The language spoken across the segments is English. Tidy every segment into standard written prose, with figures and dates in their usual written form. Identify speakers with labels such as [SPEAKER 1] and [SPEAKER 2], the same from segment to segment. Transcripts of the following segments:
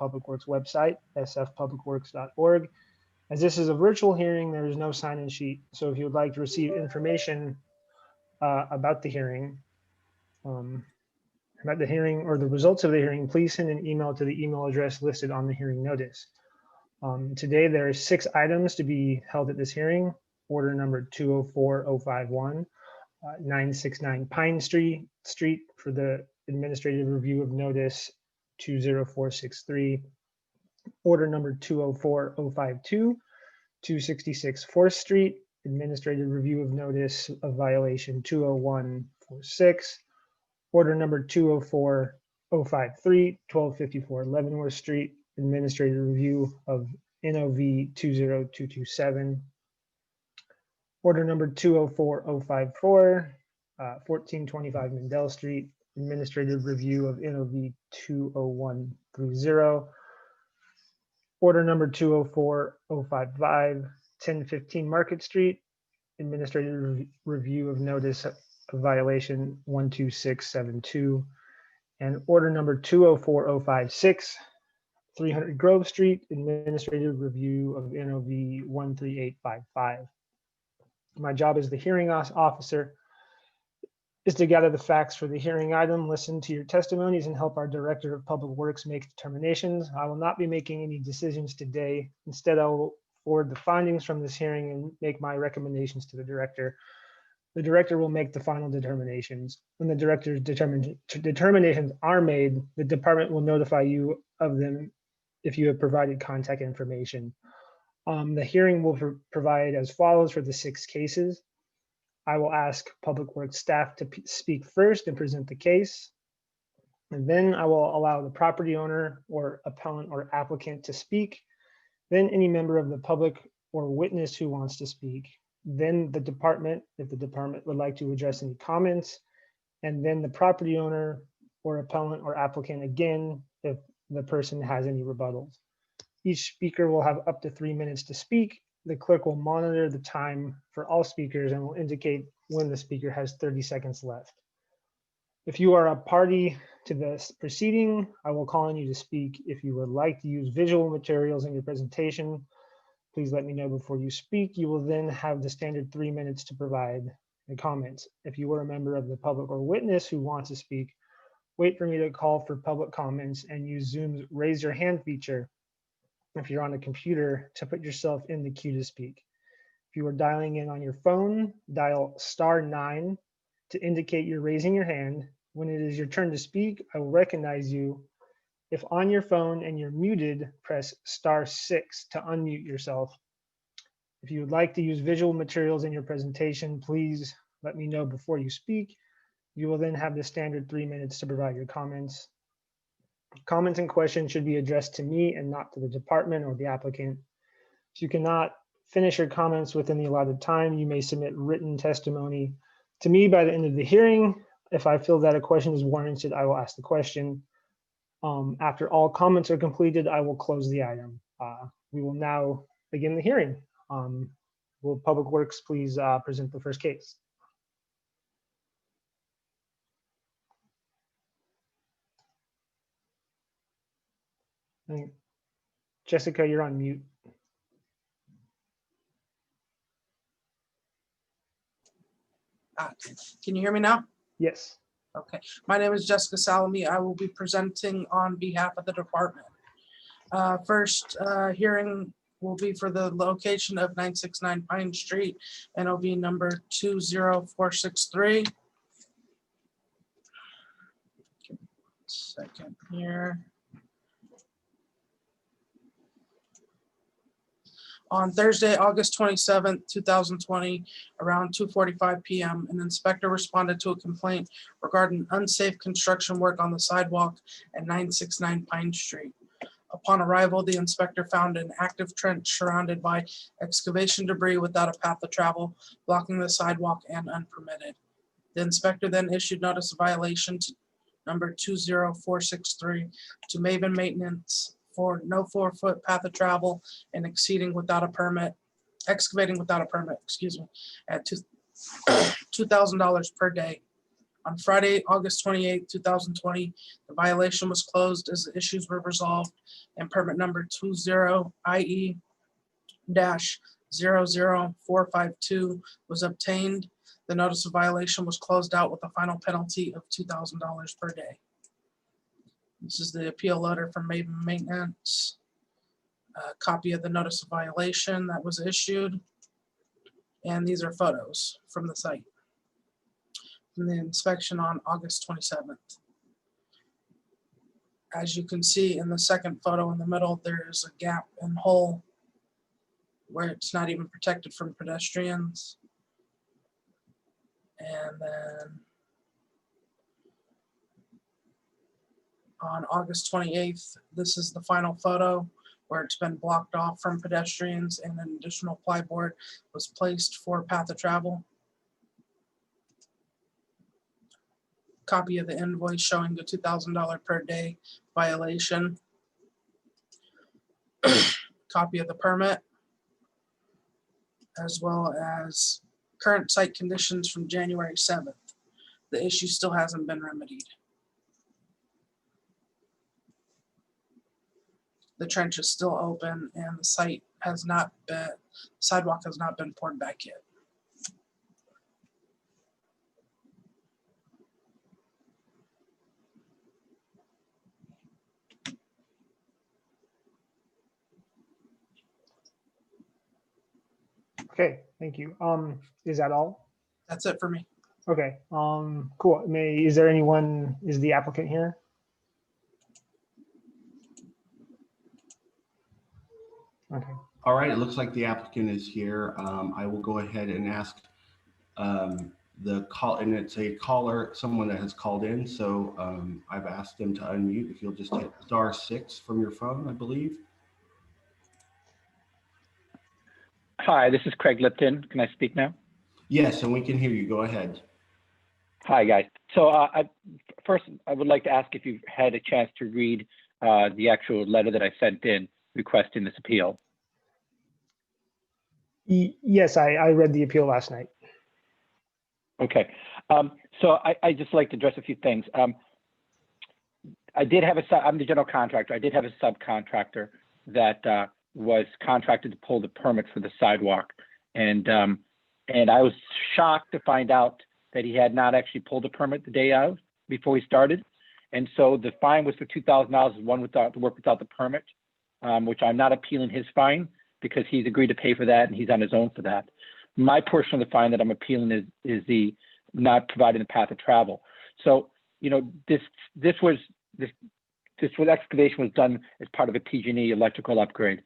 [SPEAKER 1] Public Works website, sfpublicworks.org. As this is a virtual hearing, there is no sign-in sheet. So if you would like to receive information about the hearing, or the results of the hearing, please send an email to the email address listed on the hearing notice. Today, there are 6 items to be held at this hearing. Order number 204051, 969 Pine Street for the administrative review of notice 20463. Order number 204052, 266 4th Street, administrative review of notice of violation 20146. Order number 204053, 1254 Leavenworth Street, administrative review of NOV 20227. Order number 204054, 1425 Mendel Street, administrative review of NOV 20130. Order number 204055, 1015 Market Street, administrative review of notice of violation 12672. And order number 204056, 300 Grove Street, administrative review of NOV 13855. My job as the hearing officer is to gather the facts for the hearing item, listen to your testimonies, and help our Director of Public Works make determinations. I will not be making any decisions today. Instead, I will forward the findings from this hearing and make my recommendations to the Director. The Director will make the final determinations. When the Director's determinations are made, the department will notify you of them if you have provided contact information. The hearing will provide as follows for the 6 cases. I will ask Public Works staff to speak first and present the case. And then I will allow the property owner or appellant or applicant to speak. Then any member of the public or witness who wants to speak. Then the department, if the department would like to address any comments. And then the property owner or appellant or applicant again, if the person has any rebuttals. Each speaker will have up to 3 minutes to speak. The clerk will monitor the time for all speakers and will indicate when the speaker has 30 seconds left. If you are a party to this proceeding, I will call on you to speak. If you would like to use visual materials in your presentation, please let me know before you speak. You will then have the standard 3 minutes to provide the comments. If you are a member of the public or witness who wants to speak, wait for me to call for public comments and use Zoom's raise your hand feature if you're on a computer to put yourself in the queue to speak. If you are dialing in on your phone, dial *9 to indicate you're raising your hand. When it is your turn to speak, I will recognize you. If on your phone and you're muted, press *6 to unmute yourself. If you would like to use visual materials in your presentation, please let me know before you speak. You will then have the standard 3 minutes to provide your comments. Comments and questions should be addressed to me and not to the department or the applicant. If you cannot finish your comments within the allotted time, you may submit written testimony to me by the end of the hearing. If I feel that a question is warranted, I will ask the question. After all comments are completed, I will close the item. We will now begin the hearing. Will Public Works please present the first case? Jessica, you're on mute.
[SPEAKER 2] Can you hear me now?
[SPEAKER 1] Yes.
[SPEAKER 2] Okay. My name is Jessica Salami. I will be presenting on behalf of the department. First hearing will be for the location of 969 Pine Street, NOV number 20463. Give me 1 second here. On Thursday, August 27th, 2020, around 2:45 p.m., an inspector responded to a complaint regarding unsafe construction work on the sidewalk at 969 Pine Street. Upon arrival, the inspector found an active trench surrounded by excavation debris without a path of travel, blocking the sidewalk and unpermitted. The inspector then issued notice of violation to number 20463 to Maven Maintenance for no 4-foot path of travel and excavating without a permit, at $2,000 per day. On Friday, August 28, 2020, the violation was closed as the issues were resolved and permit number 20IE-00452 was obtained. The notice of violation was closed out with a final penalty of $2,000 per day. This is the appeal letter from Maven Maintenance. A copy of the notice of violation that was issued. And these are photos from the site. From the inspection on August 27th. As you can see in the second photo in the middle, there's a gap and hole where it's not even protected from pedestrians. And then on August 28th, this is the final photo where it's been blocked off from pedestrians and an additional plyboard was placed for path of travel. Copy of the invoice showing the $2,000 per day violation. Copy of the permit, as well as current site conditions from January 7th. The issue still hasn't been remedied. The trench is still open and the sidewalk has not been poured back yet.
[SPEAKER 1] Okay, thank you. Is that all?
[SPEAKER 2] That's it for me.
[SPEAKER 1] Okay, cool. Is the applicant here? Okay.
[SPEAKER 3] All right, it looks like the applicant is here. I will go ahead and ask the call, and it's a caller, someone that has called in. So I've asked them to unmute. If you'll just hit *6 from your phone, I believe.
[SPEAKER 4] Hi, this is Craig Lipton. Can I speak now?
[SPEAKER 3] Yes, and we can hear you. Go ahead.
[SPEAKER 4] Hi, guys. So first, I would like to ask if you've had a chance to read the actual letter that I sent in requesting this appeal.
[SPEAKER 1] Yes, I read the appeal last night.
[SPEAKER 4] Okay. So I just like to address a few things. I'm the general contractor. I did have a subcontractor that was contracted to pull the permit for the sidewalk. And I was shocked to find out that he had not actually pulled the permit the day out before he started. And so the fine was for $2,000, one without the work without the permit, which I'm not appealing his fine because he's agreed to pay for that and he's on his own for that. My portion of the fine that I'm appealing is the not providing the path of travel. So, you know, this excavation was done as part of a PG&E electrical upgrade.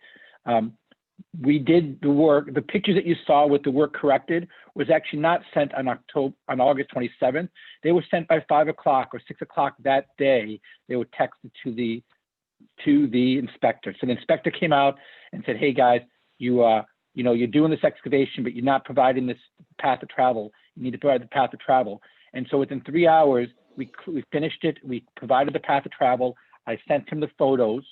[SPEAKER 4] We did the work. The pictures that you saw with the work corrected was actually not sent on August 27th. They were sent by 5 o'clock or 6 o'clock that day. They were texted to the inspector. So the inspector came out and said, "Hey guys, you're doing this excavation, but you're not providing this path of travel. You need to provide the path of travel." And so within 3 hours, we finished it. We provided the path of travel. I sent him the photos.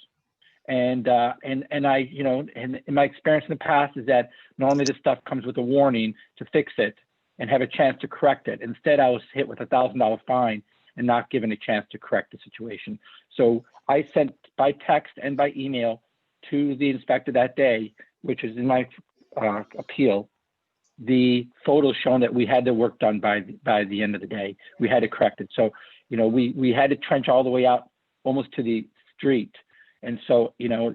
[SPEAKER 4] And I, and in my experience in the past is that normally this stuff comes with a warning to fix it and have a chance to correct it. Instead, I was hit with a $1,000 fine and not given a chance to correct the situation. So I sent by text and by email to the inspector that day, which is in my appeal, the photos showing that we had the work done by the end of the day. We had it corrected. So, you know, we had to trench all the way out almost to the street. And so, you know,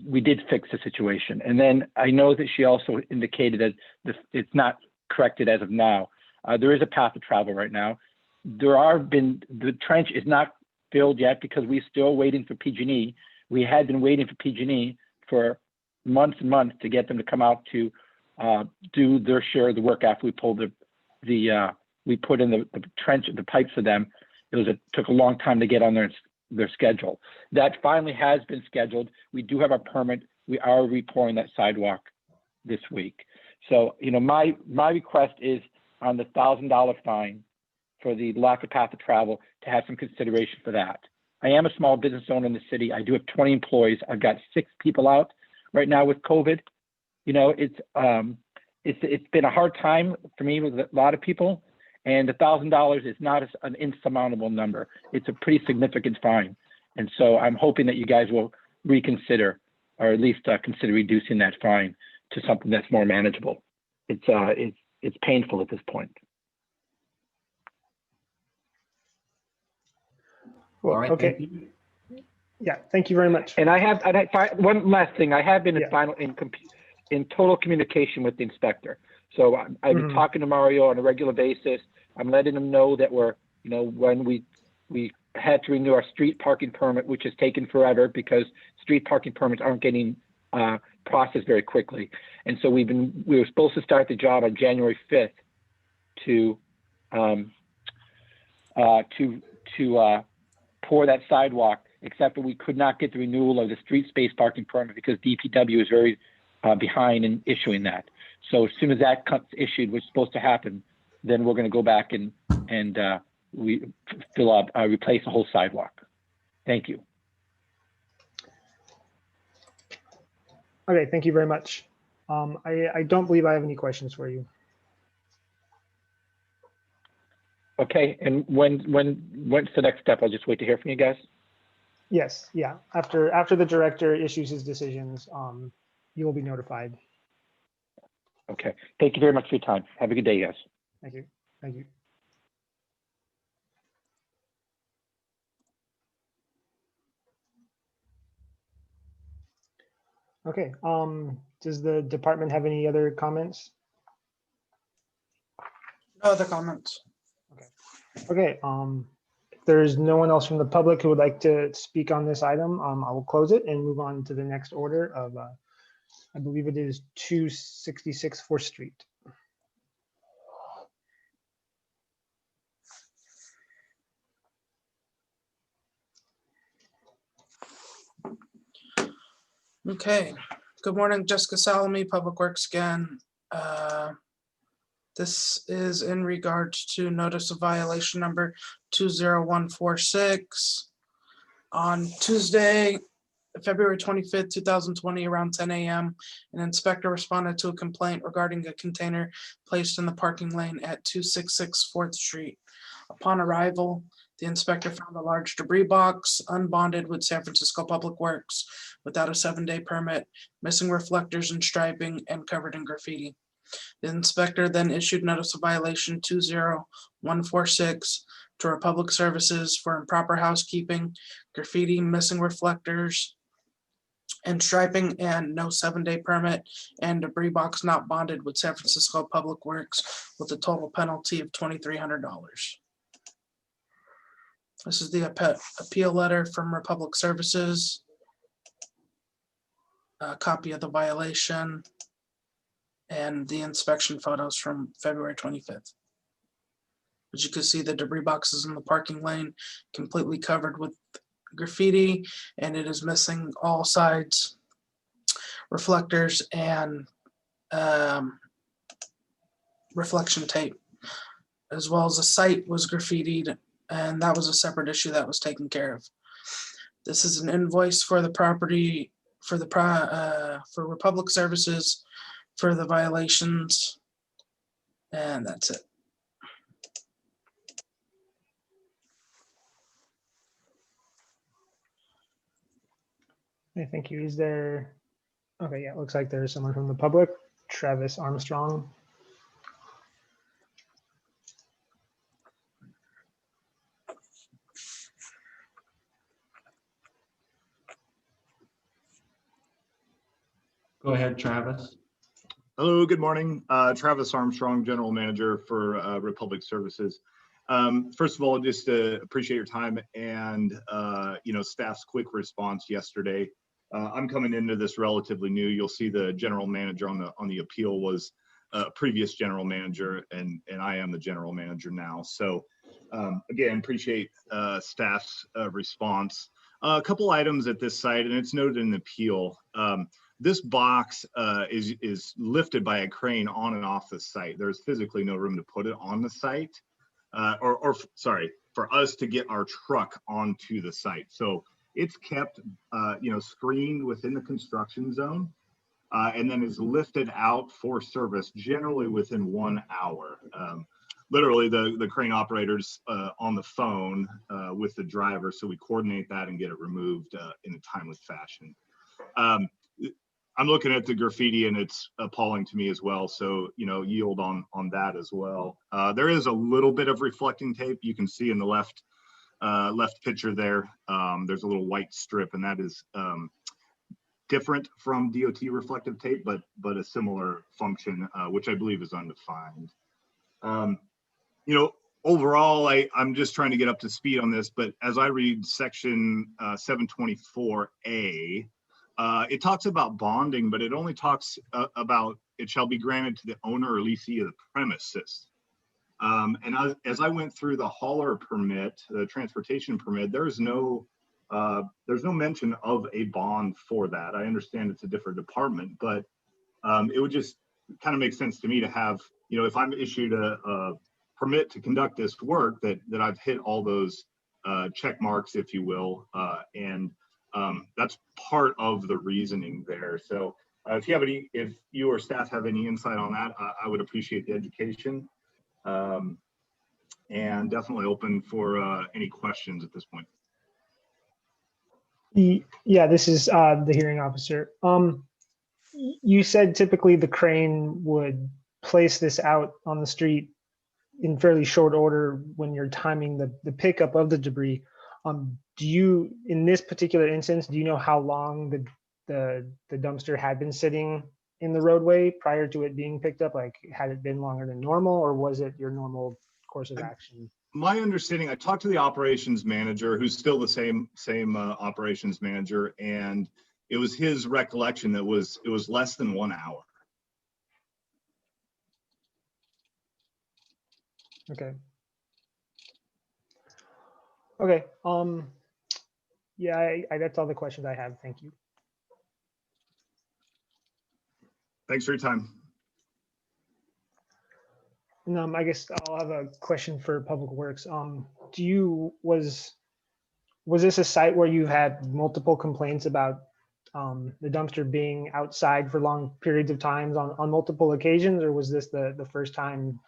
[SPEAKER 4] we did fix the situation. And then I know that she also indicated that it's not corrected as of now. There is a path of travel right now. The trench is not filled yet because we're still waiting for PG&E. We had been waiting for PG&E for months and months to get them to come out to do their share of the work after we pulled we put in the trench, the pipes for them. It took a long time to get on their schedule. That finally has been scheduled. We do have our permit. We are repouring that sidewalk this week. So, you know, my request is on the $1,000 fine for the lack of path of travel to have some consideration for that. I am a small business owner in the city. I do have 20 employees. I've got 6 people out right now with COVID. You know, it's been a hard time for me with a lot of people, and $1,000 is not an insurmountable number. It's a pretty significant fine. And so I'm hoping that you guys will reconsider, or at least consider reducing that fine to something that's more manageable. It's painful at this point.
[SPEAKER 1] Well,
[SPEAKER 3] All right.
[SPEAKER 1] okay.
[SPEAKER 3] Thank you.
[SPEAKER 1] Yeah, thank you very much.
[SPEAKER 4] And one last thing, I have been
[SPEAKER 1] Yeah.
[SPEAKER 4] in total communication with the inspector. So I've been talking to Mario on a regular basis. I'm letting him know that when we had to renew our street parking permit, which has taken forever because street parking permits aren't getting processed very quickly. And so we were supposed to start the job on January 5th to pour that sidewalk, except that we could not get the renewal of the street space parking permit because DPW is very behind in issuing that. So as soon as that comes issued, which is supposed to happen, then we're going to go back and replace the whole sidewalk. Thank you.
[SPEAKER 1] Okay, thank you very much. I don't believe I have any questions for you.
[SPEAKER 4] Okay, and when's the next step? I'll just wait to hear from you guys.
[SPEAKER 1] Yes, yeah. After the director issues his decisions, you will be notified.
[SPEAKER 4] Okay, thank you very much for your time. Have a good day, guys.
[SPEAKER 1] Thank you. Thank you. Okay, does the department have any other comments?
[SPEAKER 2] No other comments.
[SPEAKER 1] Okay, if there's no one else from the public who would like to speak on this item, I will close it and move on to the next order of, I believe it is 266 4th Street.
[SPEAKER 2] Okay, good morning, Jessica Salome, Public Works again. This is in regards to notice of violation number 20146. On Tuesday, February 25th, 2020, around 10 a.m., an inspector responded to a complaint regarding a container placed in the parking lane at 266 4th Street. Upon arrival, the inspector found a large debris box, unbonded with San Francisco Public Works, without a 7-day permit, missing reflectors and striping, and covered in graffiti. The inspector then issued notice of violation 20146 to Republic Services for improper housekeeping, graffiti, missing reflectors, and striping, and no 7-day permit, and debris box not bonded with San Francisco Public Works, with a total penalty of $2,300. This is the appeal letter from Republic Services, a copy of the violation, and the inspection photos from February 25th. As you can see, the debris boxes in the parking lane completely covered with graffiti, and it is missing all sides reflectors and reflection tape, as well as the site was graffitied, and that was a separate issue that was taken care of. This is an invoice for the property for Republic Services for the violations, and that's it.
[SPEAKER 1] Okay, thank you. Is there, okay, yeah, it looks like there's someone from the public, Travis Armstrong.
[SPEAKER 3] Go ahead, Travis.
[SPEAKER 5] Hello, good morning. Travis Armstrong, General Manager for Republic Services. First of all, just appreciate your time and staff's quick response yesterday. I'm coming into this relatively new. You'll see the General Manager on the appeal was a previous General Manager, and I am the General Manager now. So again, appreciate staff's response. A couple items at this site, and it's noted in the appeal. This box is lifted by a crane on and off the site. There's physically no room to put it on the site, sorry, for us to get our truck onto the site. So it's kept, screened within the construction zone. and then is lifted out for service generally within 1 hour. Literally, the crane operator's on the phone with the driver, so we coordinate that and get it removed in a timely fashion. I'm looking at the graffiti and it's appalling to me as well. So, yield on that as well. There is a little bit of reflecting tape. You can see in the left picture there. There's a little white strip, and that is different from DOT reflective tape, but a similar function, which I believe is undefined. Overall, I'm just trying to get up to speed on this, but as I read section 724A, it talks about bonding, but it only talks about it shall be granted to the owner or leasee of the premises. And as I went through the hauler permit, the transportation permit, there's no mention of a bond for that. I understand it's a different department, but it would just kind of make sense to me to have, if I'm issued a permit to conduct this work, that I've hit all those check marks, if you will, and that's part of the reasoning there. So if you or staff have any insight on that, I would appreciate the education, and definitely open for any questions at this point.
[SPEAKER 1] Yeah, this is the hearing officer. You said typically the crane would place this out on the street in fairly short order when you're timing the pickup of the debris. Do you, in this particular instance, do you know how long the dumpster had been sitting in the roadway prior to it being picked up? Like, had it been longer than normal, or was it your normal course of action?
[SPEAKER 5] My understanding, I talked to the operations manager, who's still the same operations manager, and it was his recollection that it was less than 1 hour.
[SPEAKER 1] Okay. Okay. Yeah, that's all the questions I have. Thank you.
[SPEAKER 5] Thanks for your time.
[SPEAKER 1] And I guess I'll have a question for Public Works. Was this a site where you've had multiple complaints about the dumpster being outside for long periods of times on multiple occasions, or was this the first time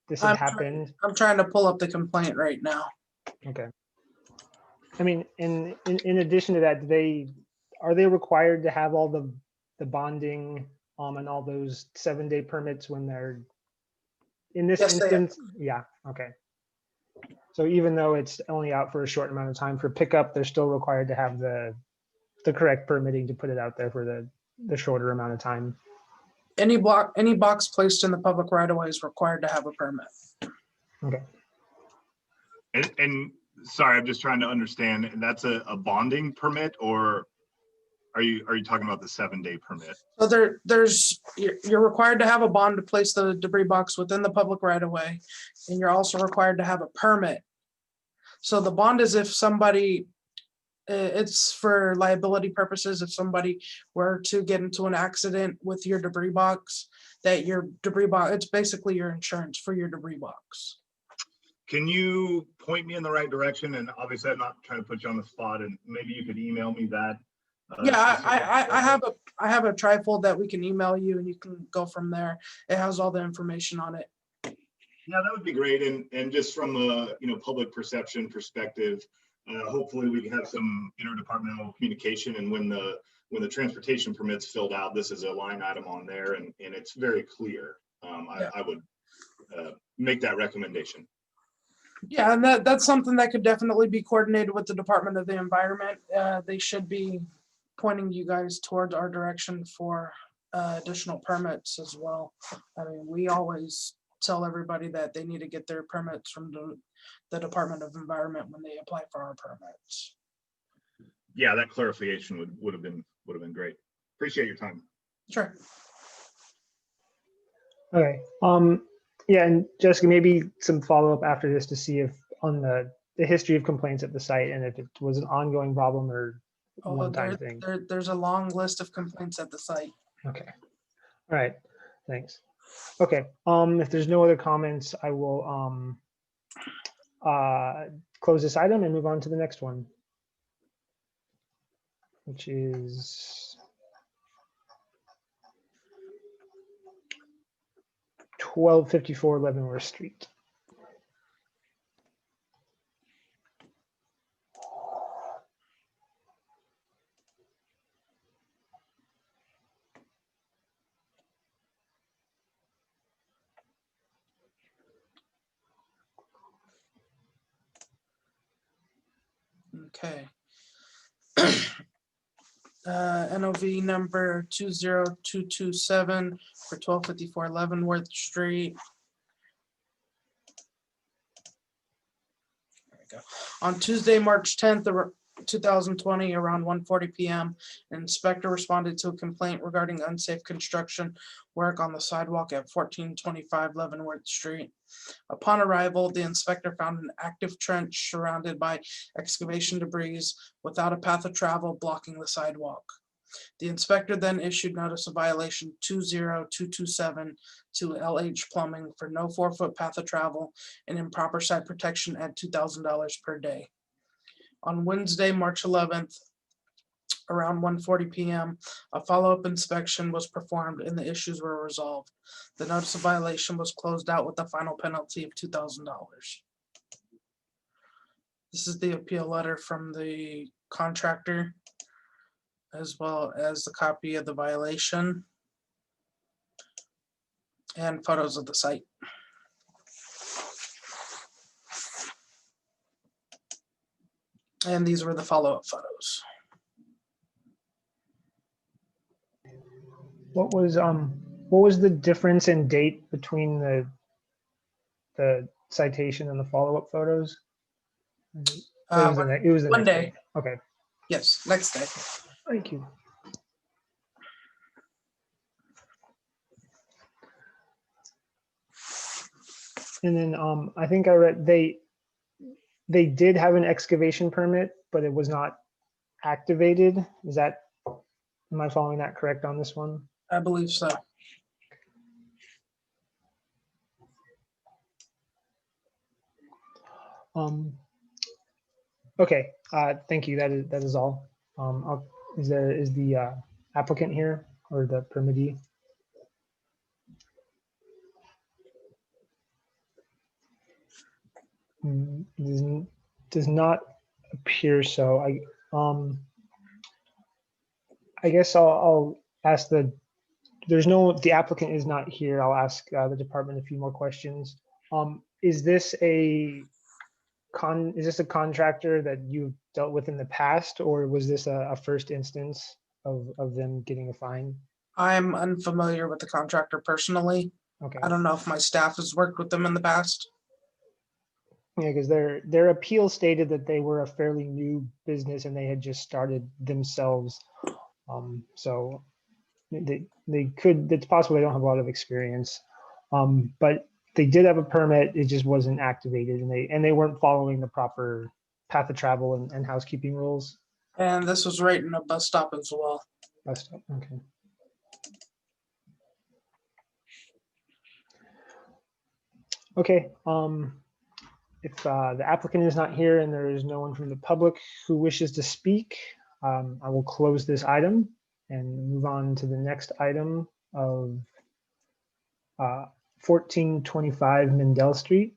[SPEAKER 1] this had happened?
[SPEAKER 2] I'm trying to pull up the complaint right now.
[SPEAKER 1] Okay. I mean, in addition to that, are they required to have all the bonding and all those 7-day permits when they're in this instance? Yeah. Okay. So even though it's only out for a short amount of time for pickup, they're still required to have the correct permitting to put it out there for the shorter amount of time.
[SPEAKER 2] Any box placed in the public right of way is required to have a permit.
[SPEAKER 1] Okay.
[SPEAKER 5] And sorry, I'm just trying to understand. That's a bonding permit, or are you talking about the 7-day permit?
[SPEAKER 2] So you're required to have a bond to place the debris box within the public right of way, and you're also required to have a permit. So the bond is if somebody, it's for liability purposes. If somebody were to get into an accident with your debris box, it's basically your insurance for your debris box.
[SPEAKER 5] Can you point me in the right direction? And obviously, I'm not trying to put you on the spot, and maybe you could email me that.
[SPEAKER 2] Yeah, I have a trifold that we can email you, and you can go from there. It has all the information on it.
[SPEAKER 5] Yeah, that would be great. And just from a public perception perspective, hopefully we can have some interdepartmental communication. And when the transportation permit's filled out, this is a line item on there, and it's very clear.
[SPEAKER 2] Yeah.
[SPEAKER 5] I would make that recommendation.
[SPEAKER 2] Yeah, and that's something that could definitely be coordinated with the Department of the Environment. They should be pointing you guys towards our direction for additional permits as well. I mean, we always tell everybody that they need to get their permits from the Department of Environment when they apply for our permits.
[SPEAKER 5] Yeah, that clarification would have been great. Appreciate your time.
[SPEAKER 2] Sure.
[SPEAKER 1] Okay. Yeah, and Jessica, maybe some follow-up after this to see if on the history of complaints at the site and if it was an ongoing problem or one-time thing.
[SPEAKER 2] There's a long list of complaints at the site.
[SPEAKER 1] Okay. All right. Thanks. Okay. If there's no other comments, I will close this item and move on to the next one, which is 1254 Leavenworth Street.
[SPEAKER 2] Okay. NOV number 20227 for 1254 Leavenworth Street. There we go. On Tuesday, March 10th, 2020, around 1:40 p.m., an inspector responded to a complaint regarding unsafe construction work on the sidewalk at 1425 Leavenworth Street. Upon arrival, the inspector found an active trench surrounded by excavation debris without a path of travel blocking the sidewalk. The inspector then issued notice of violation 20227 to LH Plumbing for no 4-foot path of travel and improper site protection at $2,000 per day. On Wednesday, March 11th, around 1:40 p.m., a follow-up inspection was performed and the issues were resolved. The notice of violation was closed out with a final penalty of $2,000. This is the appeal letter from the contractor, as well as the copy of the violation and photos of the site. And these were the follow-up photos.
[SPEAKER 1] What was the difference in date between the citation and the follow-up photos? It was the
[SPEAKER 2] One
[SPEAKER 1] next
[SPEAKER 2] day.
[SPEAKER 1] Okay,
[SPEAKER 2] Yes, next day.
[SPEAKER 1] thank you. And then I think I read they did have an excavation permit, but it was not activated. Am I following that correct on this one?
[SPEAKER 2] I believe so.
[SPEAKER 1] Okay, thank you. That is all. Is the applicant here or the permittee? Does not appear so. I guess I'll ask the applicant is not here. I'll ask the department a few more questions. Is this a contractor that you've dealt with in the past, or was this a first instance of them getting a fine?
[SPEAKER 2] I'm unfamiliar with the contractor personally.
[SPEAKER 1] Okay.
[SPEAKER 2] I don't know if my staff has worked with them in the past.
[SPEAKER 1] Yeah, because their appeal stated that they were a fairly new business and they had just started themselves. So they could, it's possible they don't have a lot of experience, but they did have a permit. It just wasn't activated, and they weren't following the proper path of travel and housekeeping rules.
[SPEAKER 2] And this was right in a bus stop as well.
[SPEAKER 1] Bus stop, okay. Okay. If the applicant is not here and there is no one from the public who wishes to speak, I will close this item and move on to the next item of 1425 Mendel Street.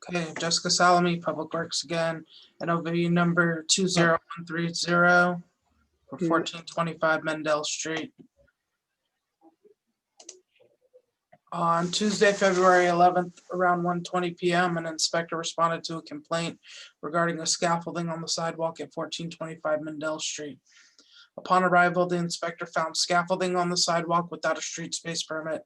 [SPEAKER 2] Okay, Jessica Salome, Public Works again, NOV number 20130 for 1425 Mendel Street. On Tuesday, February 11th, around 1:20 p.m., an inspector responded to a complaint regarding a scaffolding on the sidewalk at 1425 Mendel Street. Upon arrival, the inspector found scaffolding on the sidewalk without a street space permit.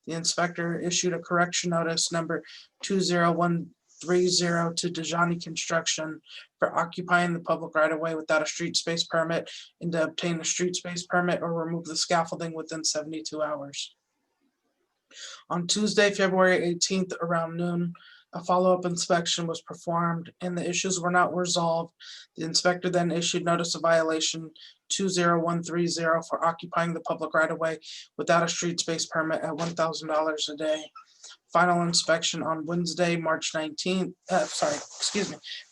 [SPEAKER 2] The inspector issued a correction notice number 20130 to Dejani Construction for occupying the public right-of-way without a street space permit and to obtain a street space permit or remove the scaffolding within 72 hours. On Tuesday, February 18th, around noon, a follow-up inspection was performed and the issues were not resolved. The inspector then issued notice of violation 20130 for occupying the public right-of-way without a street space permit at $1,000 a day. Final inspection on Wednesday, March 19th,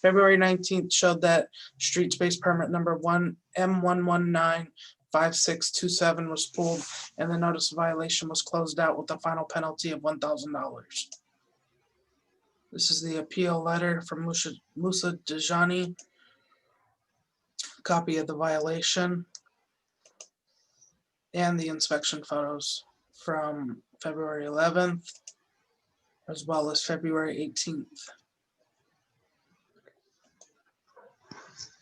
[SPEAKER 2] February 19th showed that street space permit number M1195627 was pulled and the notice of violation was closed out with a final penalty of $1,000. This is the appeal letter from Musa Dejani. Copy of the violation and the inspection photos from February 11th as well as February 18th.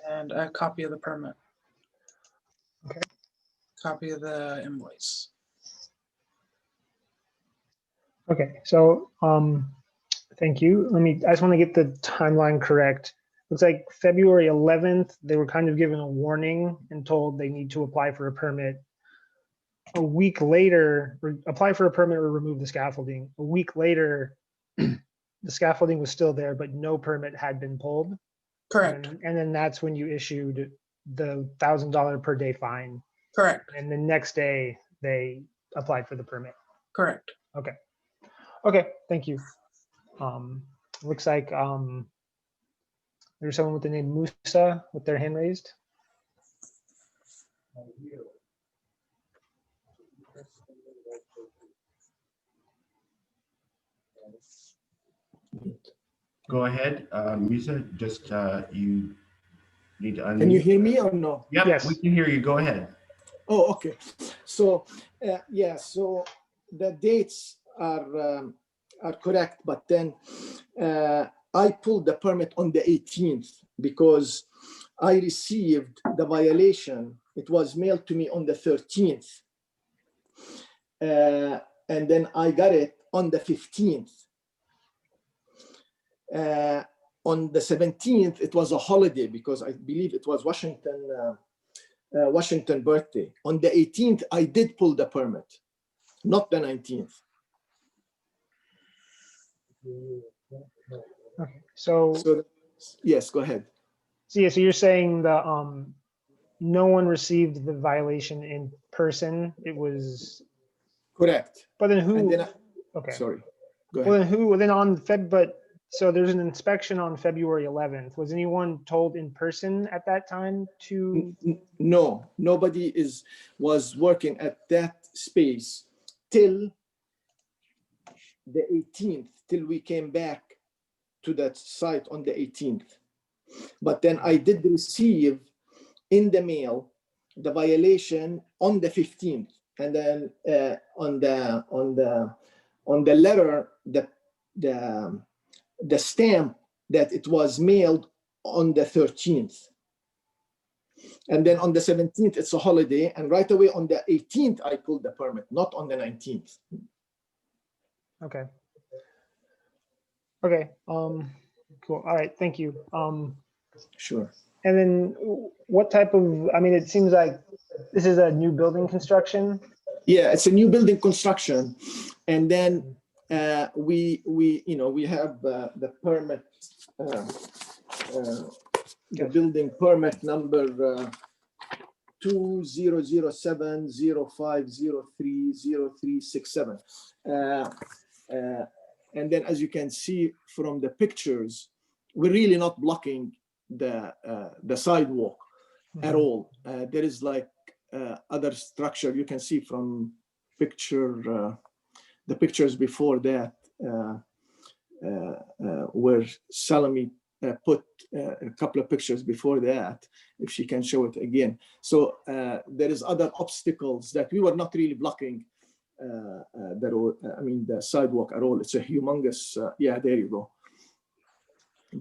[SPEAKER 2] And a copy of the permit.
[SPEAKER 1] Okay.
[SPEAKER 2] Copy of the invoice.
[SPEAKER 1] Okay, so thank you. I just want to get the timeline correct. Looks like February 11th, they were kind of given a warning and told they need to apply for a permit. A week later, apply for a permit or remove the scaffolding. A week later, the scaffolding was still there, but no permit had been pulled.
[SPEAKER 2] Correct.
[SPEAKER 1] And then that's when you issued the $1,000 per day fine.
[SPEAKER 2] Correct.
[SPEAKER 1] And the next day they applied for the permit.
[SPEAKER 2] Correct.
[SPEAKER 1] Okay. Okay, thank you. Looks like there's someone with the name Musa with their hand raised.
[SPEAKER 3] Go ahead, Musa, just you need to unmute.
[SPEAKER 6] Can you hear me or no?
[SPEAKER 3] Yep,
[SPEAKER 1] Yes.
[SPEAKER 3] we can hear you. Go ahead.
[SPEAKER 6] Oh, okay. So, yeah, so the dates are correct, but then I pulled the permit on the 18th because I received the violation. It was mailed to me on the 13th. And then I got it on the 15th. On the 17th, it was a holiday because I believe it was Washington birthday. On the 18th, I did pull the permit, not the 19th.
[SPEAKER 1] Okay, so
[SPEAKER 6] Yes, go ahead.
[SPEAKER 1] so yeah, so you're saying that no one received the violation in person. It was,
[SPEAKER 6] Correct.
[SPEAKER 1] but then
[SPEAKER 6] And
[SPEAKER 1] who?
[SPEAKER 6] then
[SPEAKER 1] Okay.
[SPEAKER 6] sorry, go
[SPEAKER 1] Well,
[SPEAKER 6] ahead.
[SPEAKER 1] then who? Then on Feb, but so there's an inspection on February 11th. Was anyone told in person at that time to?
[SPEAKER 6] No, nobody was working at that space till the 18th, till we came back to that site on the 18th. But then I did receive in the mail the violation on the 15th, and then on the letter, the stamp that it was mailed on the 13th. And then on the 17th, it's a holiday. And right away on the 18th, I pulled the permit, not on the 19th.
[SPEAKER 1] Okay. Okay. Cool. All right. Thank you.
[SPEAKER 6] Sure.
[SPEAKER 1] And then what type of? I mean, it seems like this is a new building construction.
[SPEAKER 6] Yeah, it's a new building construction. And then we have the permit, the building permit number 2007-0503-0367. And then, as you can see from the pictures, we're really not blocking the sidewalk at all. There is like other structure you can see from the pictures before that, where Salome put a couple of pictures before that, if she can show it again. So there is other obstacles that we were not really blocking the sidewalk at all. It's a humongous, yeah, there you go.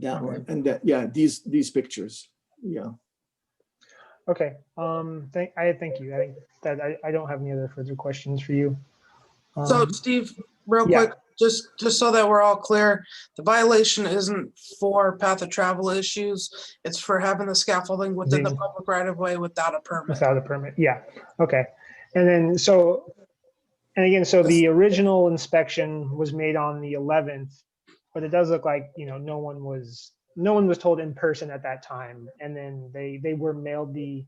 [SPEAKER 6] That one. And that, yeah, these pictures. Yeah.
[SPEAKER 1] Okay. Thank you. I think that I don't have any other further questions for you.
[SPEAKER 2] So Steve, real
[SPEAKER 1] yeah.
[SPEAKER 2] quick, just so that we're all clear, the violation isn't for path of travel issues. It's for having the scaffolding within the public right of way without a permit.
[SPEAKER 1] Without a permit. Yeah. Okay. And then so the original inspection was made on the 11th, but it does look like, no one was told in person at that time. And then they were mailed the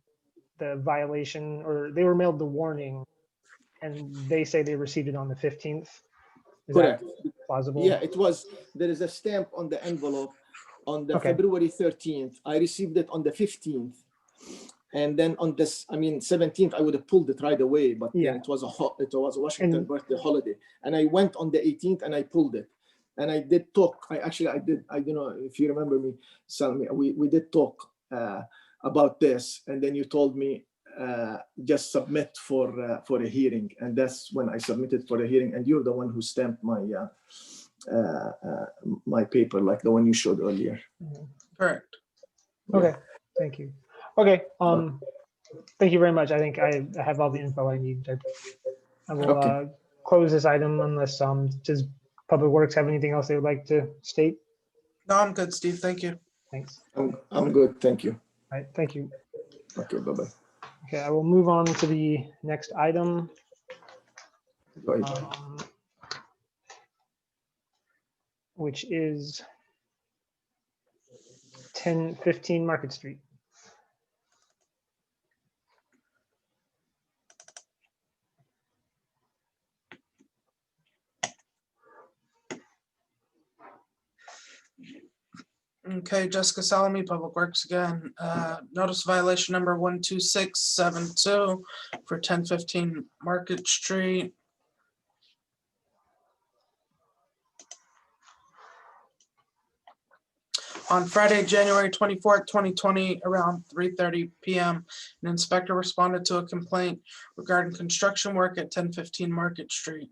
[SPEAKER 1] the violation, or they were mailed the warning, and they say they received it on the 15th. Is that
[SPEAKER 6] Correct.
[SPEAKER 1] plausible?
[SPEAKER 6] Yeah, it was, there is a stamp on the envelope on the
[SPEAKER 1] Okay.
[SPEAKER 6] February 13th. I received it on the 15th. And then on this, I mean, 17th, I would have pulled it right away, but
[SPEAKER 1] Yeah.
[SPEAKER 6] then it was a Washington
[SPEAKER 1] And-
[SPEAKER 6] birthday holiday. And I went on the 18th and I pulled it. And I did talk, I don't know if you remember me, Salmi, we did talk about this. And then you told me, just submit for a hearing. And that's when I submitted for a hearing. And you're the one who stamped my paper, like the one you showed earlier.
[SPEAKER 2] Correct.
[SPEAKER 1] Okay, thank you. Okay, thank you very much. I think I have all the info I need. I will
[SPEAKER 6] Okay.
[SPEAKER 1] close this item unless, does Public Works have anything else they would like to state?
[SPEAKER 2] No, I'm good, Steve. Thank you.
[SPEAKER 1] Thanks.
[SPEAKER 6] I'm good, thank you.
[SPEAKER 1] All right, thank you.
[SPEAKER 6] Okay, bye-bye.
[SPEAKER 1] Okay, I will move on to the next item.
[SPEAKER 6] Go ahead.
[SPEAKER 1] Which is 1015 Market Street.
[SPEAKER 2] Okay, Jessica Salome, Public Works again. Notice violation number 12672 for 1015 Market Street. On Friday, January 24th, 2020, around 3:30 p.m., an inspector responded to a complaint regarding construction work at 1015 Market Street.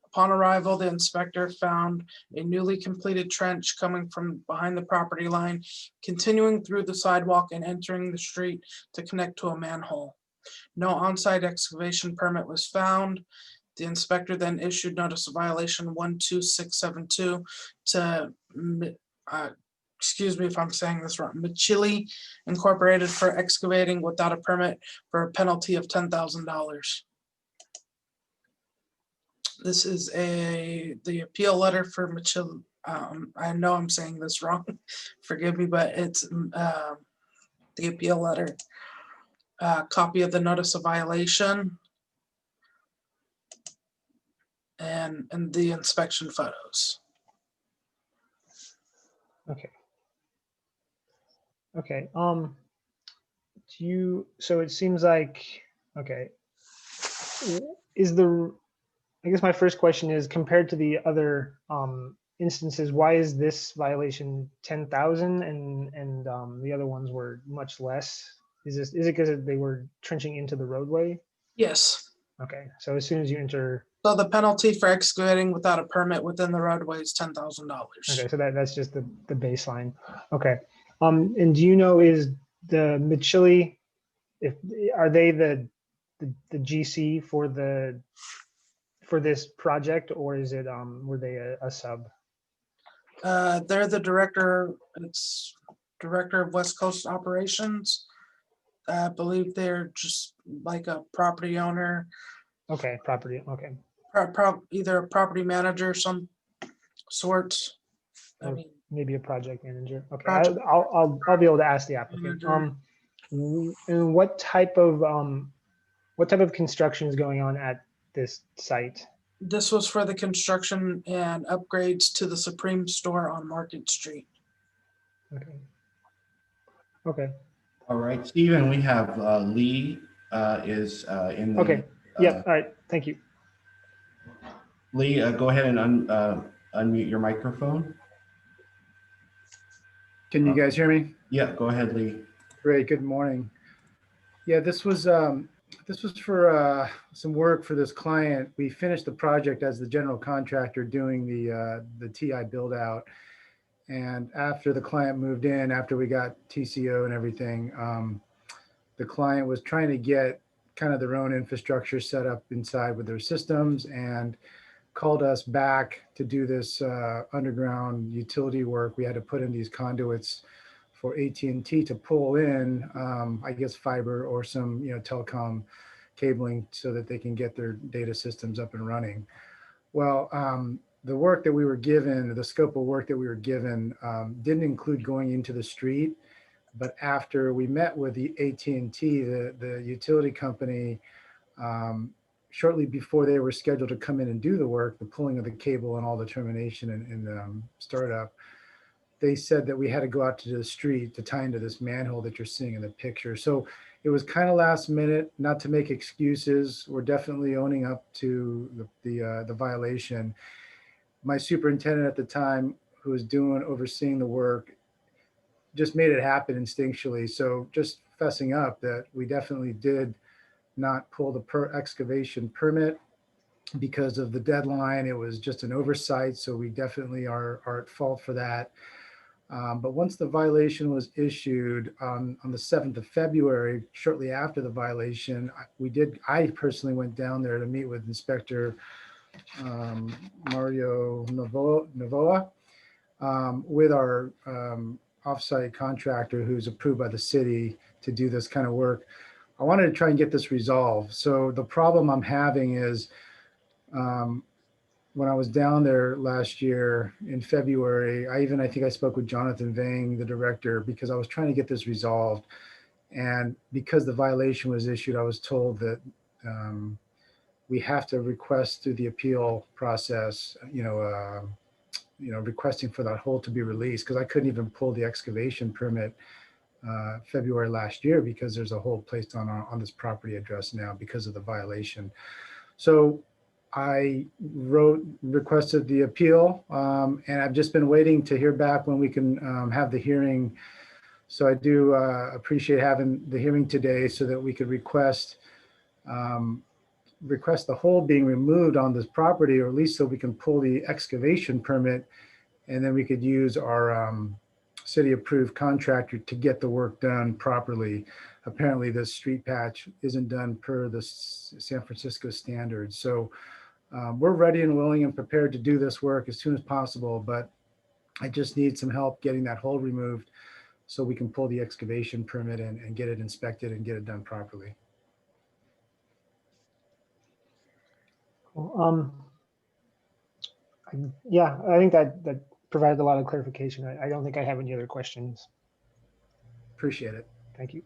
[SPEAKER 2] Upon arrival, the inspector found a newly completed trench coming from behind the property line, continuing through the sidewalk and entering the street to connect to a manhole. No on-site excavation permit was found. The inspector then issued notice of violation 12672 to, excuse me if I'm saying this wrong, Machili Incorporated for excavating without a permit for a penalty of $10,000. This is the appeal letter for Machili. I know I'm saying this wrong, forgive me, but it's the appeal letter. Copy of the notice of violation and the inspection photos.
[SPEAKER 1] Okay. Okay. So it seems like, okay. I guess my first question is, compared to the other instances, why is this violation 10,000 and the other ones were much less? Is it because they were trenching into the roadway?
[SPEAKER 2] Yes.
[SPEAKER 1] Okay, so as soon as you enter,
[SPEAKER 2] So the penalty for excavating without a permit within the roadway is $10,000.
[SPEAKER 1] okay, so that's just the baseline. Okay, and do you know, is the Machili, are they the GC for this project, or is it were they a sub?
[SPEAKER 2] They're the director. It's director of West Coast operations. I believe they're just like a property owner,
[SPEAKER 1] Okay, property. Okay,
[SPEAKER 2] either a property manager, some sort. I
[SPEAKER 1] Or
[SPEAKER 2] mean,
[SPEAKER 1] maybe a project manager. Okay,
[SPEAKER 2] Project
[SPEAKER 1] I'll be able to ask the applicant.
[SPEAKER 2] manager.
[SPEAKER 1] And what type of construction is going on at this site?
[SPEAKER 2] This was for the construction and upgrades to the Supreme store on Market Street.
[SPEAKER 1] Okay. Okay.
[SPEAKER 3] All right, Stephen, we have Lee is in the.
[SPEAKER 1] Okay. Yep. All right. Thank you.
[SPEAKER 3] Lee, go ahead and unmute your microphone.
[SPEAKER 7] Can you guys hear me?
[SPEAKER 3] Yeah, go ahead, Lee.
[SPEAKER 7] Great, good morning. Yeah, this was for some work for this client. We finished the project as the general contractor doing the TI build out. And after the client moved in, after we got TCO and everything, the client was trying to get kind of their own infrastructure set up inside with their systems and called us back to do this underground utility work. We had to put in these conduits for AT&T to pull in, I guess, fiber or some, telecom cabling so that they can get their data systems up and running. Well, the work that we were given, the scope of work that we were given, didn't include going into the street, But after we met with the AT&T, the utility company, shortly before they were scheduled to come in and do the work, the pulling of the cable and all the termination and startup, they said that we had to go out to the street to tie into this manhole that you're seeing in the picture. So it was kind of last minute, not to make excuses. We're definitely owning up to the violation. My superintendent at the time, who was overseeing the work, just made it happen instinctually. So just fessing up that we definitely did not pull the excavation permit because of the deadline. It was just an oversight. So we definitely are at fault for that. But once the violation was issued on the 7th of February, shortly after the violation, I personally went down there to meet with Inspector Mario Novoa with our offsite contractor who's approved by the city to do this kind of work. I wanted to try and get this resolved. So the problem I'm having is when I was down there last year in February, I think I spoke with Jonathan Vang, the director, because I was trying to get this resolved. And because the violation was issued, I was told that we have to request through the appeal process, requesting for that hole to be released, because I couldn't even pull the excavation permit February last year because there's a hole placed on this property address now because of the violation. So I requested the appeal, and I've just been waiting to hear back when we can have the hearing. So I do appreciate having the hearing today so that we could request the hole being removed on this property, or at least so we can pull the excavation permit, and then we could use our city-approved contractor to get the work done properly. Apparently, this street patch isn't done per the San Francisco standards. So we're ready and willing and prepared to do this work as soon as possible, but I just need some help getting that hole removed so we can pull the excavation permit and get it inspected and get it done properly.
[SPEAKER 1] Cool. Yeah, I think that provided a lot of clarification. I don't think I have any other questions.
[SPEAKER 7] Appreciate it.
[SPEAKER 1] Thank you.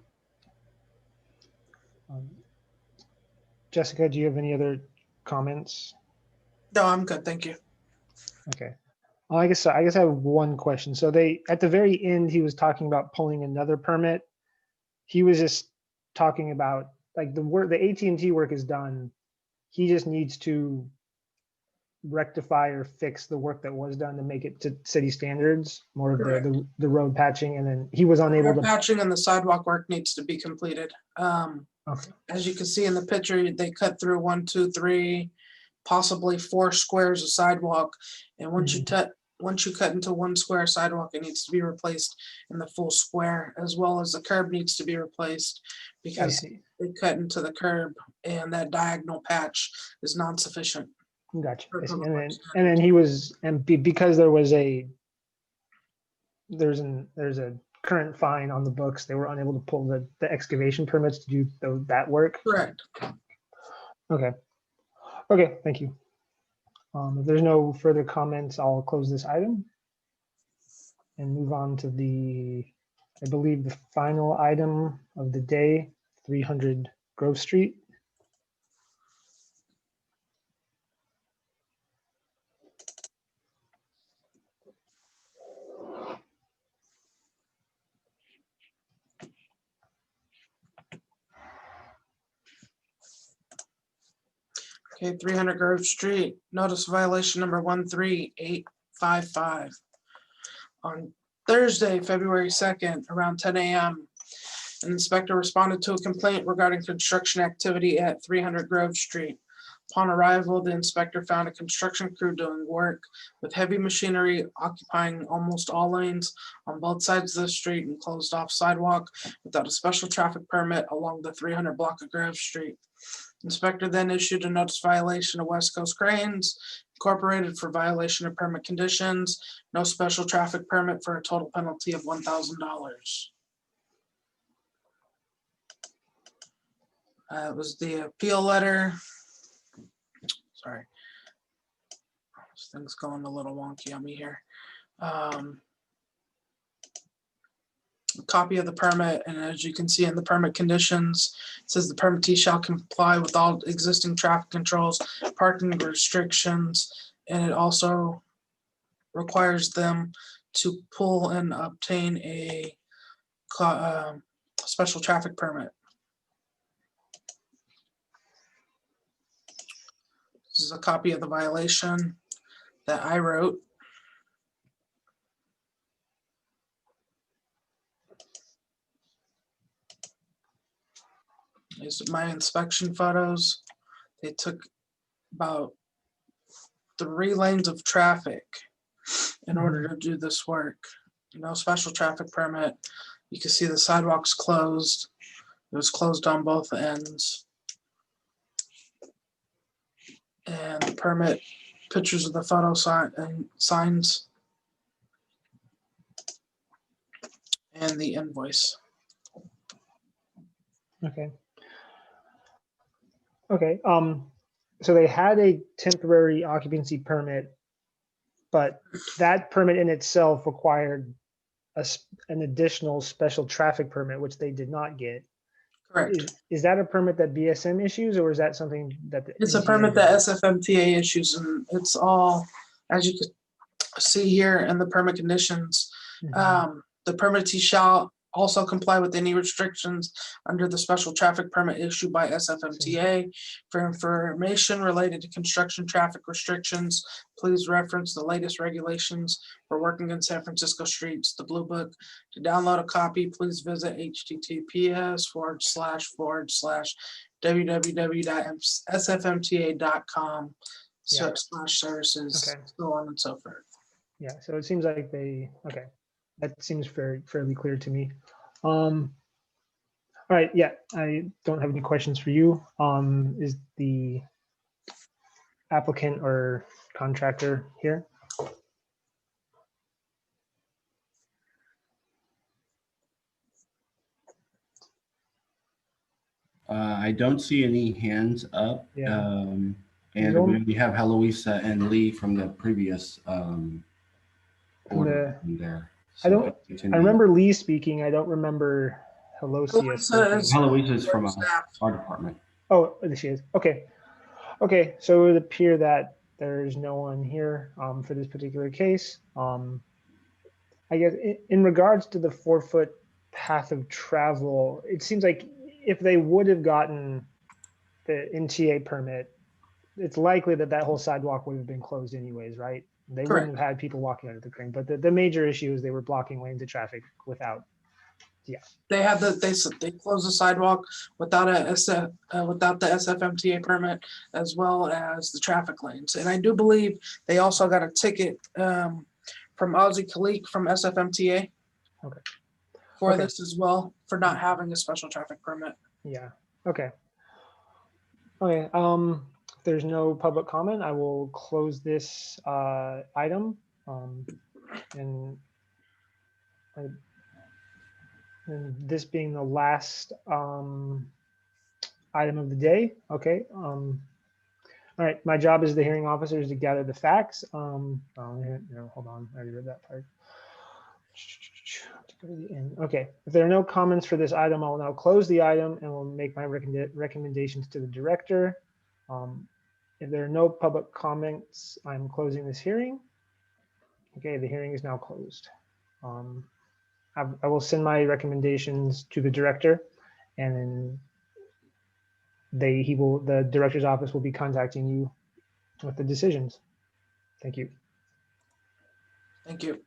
[SPEAKER 1] Jessica, do you have any other comments?
[SPEAKER 2] No, I'm good. Thank you.
[SPEAKER 1] Okay. Well, I guess I have one question. So at the very end, he was talking about pulling another permit. He was just talking about like the AT&T work is done. He just needs to rectify or fix the work that was done to make it to city standards, more
[SPEAKER 2] Correct.
[SPEAKER 1] of the road patching, and then he was unable to.
[SPEAKER 2] Patching and the sidewalk work needs to be completed.
[SPEAKER 1] Okay.
[SPEAKER 2] As you can see in the picture, they cut through 1, 2, 3, possibly 4 squares of sidewalk. And once you cut into 1 square sidewalk, it needs to be replaced in the full square, as well as the curb needs to be replaced because they cut into the curb and that diagonal patch is non-sufficient.
[SPEAKER 1] Gotcha. And then he was, and because there's a current fine on the books, they were unable to pull the excavation permits to do that work.
[SPEAKER 2] Correct.
[SPEAKER 1] Okay. Thank you. If there's no further comments, I'll close this item and move on to I believe the final item of the day, 300 Grove Street.
[SPEAKER 2] Okay, 300 Grove Street, notice violation number 13855. On Thursday, February 2nd, around 10 a.m., an inspector responded to a complaint regarding construction activity at 300 Grove Street. Upon arrival, the inspector found a construction crew doing work with heavy machinery occupying almost all lanes on both sides of the street and closed off sidewalk without a special traffic permit along the 300 block of Grove Street. Inspector then issued a notice violation of West Coast Cranes Incorporated for violation of permit conditions, no special traffic permit for a total penalty of $1,000. It was the appeal letter. Sorry. This thing's going a little wonky on me here. a copy of the permit, and as you can see in the permit conditions, it says the permittee shall comply with all existing traffic controls, parking restrictions, and it also requires them to pull and obtain a special traffic permit. This is a copy of the violation that I wrote. These are my inspection photos. They took about 3 lanes of traffic in order to do this work. No special traffic permit. You can see the sidewalks closed. It was closed on both ends. And the permit, pictures of the photo sign and signs, and the invoice.
[SPEAKER 1] Okay. Okay. So they had a temporary occupancy permit, but that permit in itself required an additional special traffic permit, which they did not get.
[SPEAKER 2] Correct.
[SPEAKER 1] Is that a permit that BSM issues, or is that something that the
[SPEAKER 2] It's a
[SPEAKER 1] NTA
[SPEAKER 2] permit that
[SPEAKER 1] does?
[SPEAKER 2] SFMTA issues, and it's all, as you can see here in the permit conditions.
[SPEAKER 1] Mhm.
[SPEAKER 2] The permittee shall also comply with any restrictions under the special traffic permit issued by SFMTA. For information related to construction traffic restrictions, please reference the latest regulations for working in San Francisco streets, the Blue Book. To download a copy, please visit https://www.sfmta.com
[SPEAKER 1] Yeah.
[SPEAKER 2] /services,
[SPEAKER 1] Okay.
[SPEAKER 2] so on and so forth.
[SPEAKER 1] Yeah, so it seems like okay, that seems fairly clear to me. All right, yeah, I don't have any questions for you. Is the applicant or contractor here?
[SPEAKER 3] I don't see any hands up.
[SPEAKER 1] Yeah.
[SPEAKER 3] And we have Heloisa and Lee from the previous order there.
[SPEAKER 1] I remember Lee speaking. I don't remember Helosia speaking.
[SPEAKER 3] Heloisa is from our department.
[SPEAKER 1] Oh, there she is. Okay. Okay, so it would appear that there's no one here for this particular case. I guess in regards to the 4-foot path of travel, it seems like if they would have gotten the NTA permit, it's likely that that whole sidewalk would have been closed anyways, right? They
[SPEAKER 2] Correct.
[SPEAKER 1] wouldn't have had people walking under the crane. But the major issue is they were blocking lanes of traffic without. Yeah.
[SPEAKER 2] They had they closed the sidewalk without without the SFMTA permit, as well as the traffic lanes. And I do believe they also got a ticket from Ozzie Kalik from SFMTA.
[SPEAKER 1] Okay.
[SPEAKER 2] For this as well, for not having a special traffic permit.
[SPEAKER 1] Yeah. Okay. Okay. There's no public comment. I will close this item. And this being the last item of the day. Okay. All right. My job as the hearing officer is to gather the facts. No, hold on. I already read that part. Go to the end. Okay. If there are no comments for this item, I'll now close the item and we'll make my recommendations to the director. If there are no public comments, I'm closing this hearing. Okay, the hearing is now closed. I will send my recommendations to the director, and then the director's office will be contacting you with the decisions. Thank you.
[SPEAKER 2] Thank you.